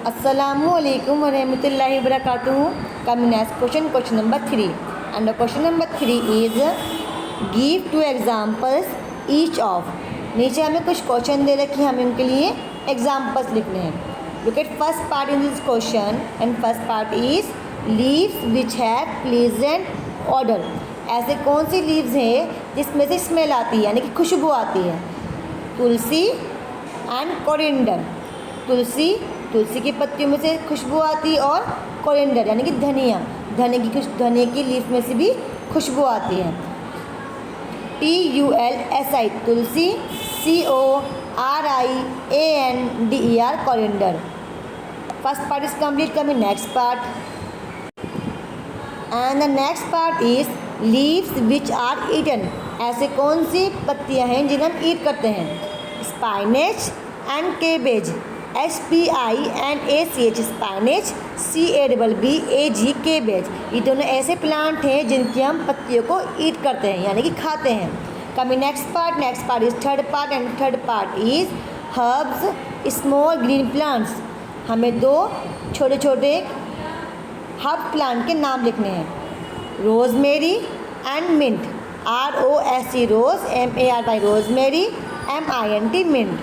Assalamualaikum warahmatullahi wabarakatuh. Coming next question number 3. And the question number 3 is give 2 examples each of. नीचे हमें कुछ question दे रखे हैं, हमें उनके लिए एग्जाम्पल्स लिखने हैं. Look at first part in this question, and first part is leaves which have pleasant odor. ऐसे कौन सी लीव्स हैं जिसमें से स्मेल आती है, यानी कि खुशबू आती है? तुलसी एंड कोरिएंडर. तुलसी की पत्तियों में से खुशबू आती है, और कोरिएंडर यानी कि धनिया की लीफ में से भी खुशबू आती है. TULSI tulsi, CORIANDER coriander. First part is complete. Coming next part. And the next part is leaves which are eaten. ऐसे कौन सी पत्तियां हैं जिन्हें हम ईट करते हैं? Spinach and cabbage. SPINACH spinach, CABBAG cabbage. ये दोनों ऐसे प्लांट हैं जिनकी हम पत्तियों को ईट करते हैं, यानी कि खाते हैं. Coming next part is third part, and third part is herbs small green plants. हमें 2 छोटे हर्ब प्लांट के नाम लिखने हैं. Rosemary and mint. ROSE rose, MARY rosemary, MINT mint.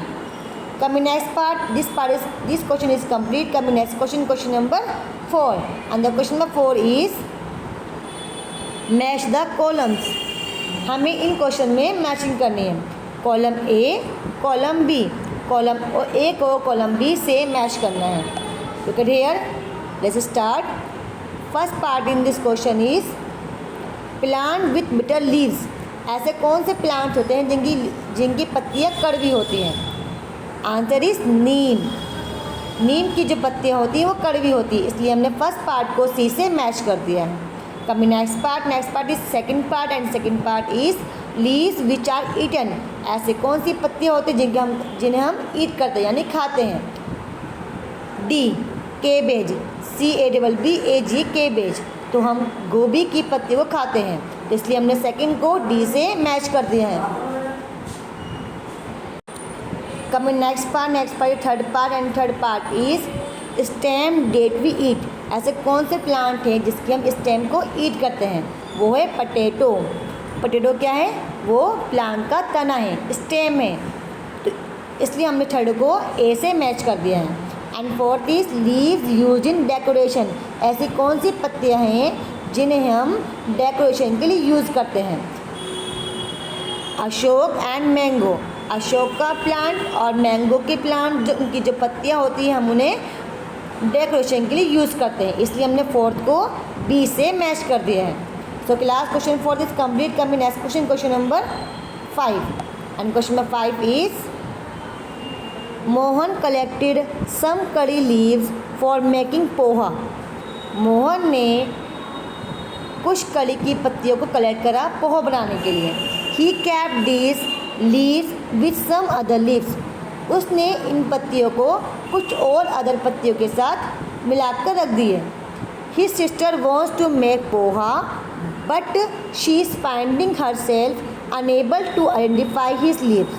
Coming next part, this question is complete. Coming next question number 4, and the question number 4 is match the columns. हमें इन question में matching करनी है. Column A, column B, column A को column B से match करना है. Look at here. Let's start. First part in this question is plant with bitter leaves. ऐसे कौन से प्लांट होते हैं जिनकी पत्तियाँ कड़वी होती हैं? आंसर इज नीम. नीम की जो पत्तियाँ होती हैं वो कड़वी होती है, इसलिए हमने फर्स्ट पार्ट को सी से मैच कर दिया है. Coming next part is second part, and second part is leaves which are eaten. ऐसे कौन सी पत्तियाँ होती हैं जिन्हें हम ईट करते हैं, यानी खाते हैं? D cabbage, CABBAG cabbage. तो हम गोभी की पत्ती को खाते हैं, इसलिए हमने सेकंड को D से मैच कर दिया है. Coming next part third part, and third part is stem that we eat. ऐसे कौन से प्लांट हैं जिसकी हम स्टेम को ईट करते हैं? वो है पटेटो. पटेटो क्या है? वो प्लांट का तना है, स्टेम है, तो इसलिए हमने थर्ड को A से मैच कर दिया है. And fourth is leaves use in decoration. ऐसी कौन सी पत्तियां हैं जिन्हें हम डेकोरेशन के लिए यूज़ करते हैं? Ashok and mango. अशोक का प्लांट और मैंगो के प्लांट, जो उनकी जो पत्तियां होती हैं, हम उन्हें डेकोरेशन के लिए यूज़ करते हैं, इसलिए हमने फोर्थ को B से मैच कर दिया है. So class question 4 is complete. Coming next question number 5, and question number 5 is Mohan collected some curry leaves for making poha. Mohan ने कुछ कड़ी की पत्तियों को कलेक्ट करा पोहा बनाने के लिए. He kept these leaves with some other leaves. उसने इन पत्तियों को कुछ और अदर पत्तियों के साथ मिलाकर रख दिए. His sister wants to make poha but she is finding herself unable to identify his leaves.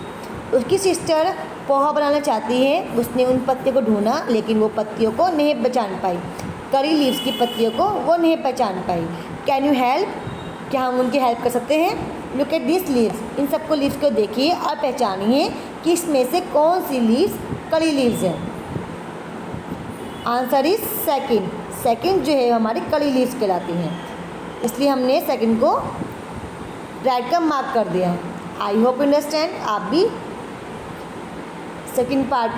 उसकी सिस्टर पोहा बनाना चाहती है. उसने उन पत्तियों को ढूंढा, लेकिन वो पत्तियों को नहीं पहचान पाई. करी लीव्स की पत्तियों को वो नहीं पहचान पाई. Can you help? क्या हम उनकी हेल्प कर सकते हैं? Look at this leaves. इन सबको लीव्स को देखिए और पहचानिए कि इसमें से कौन सी लीव्स कड़ी लीव्स हैं. आंसर इज सेकंड जो है हमारी कड़ी लीव्स कहलाती हैं, इसलिए हमने सेकंड को राइट का मार्क कर दिया है. I hope understand. आप भी सेकंड पार्ट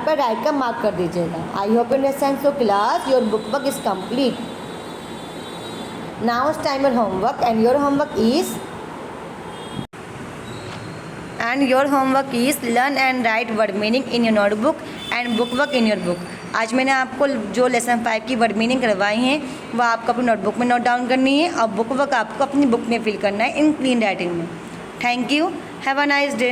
पर राइट का मार्क कर दीजिएगा. I hope understand. So class your book work is complete. Now it's time your homework, and your homework is learn and write word meaning in your notebook and book work in your book. आज मैंने आपको जो lesson 5 की word meaning करवाई हैं वह आपको अपनी नोटबुक में नोट डाउन करनी है, और बुक वर्क आपको अपनी बुक में फिल करना है इन क्लीन राइटिंग में. Thank you. Have a nice day.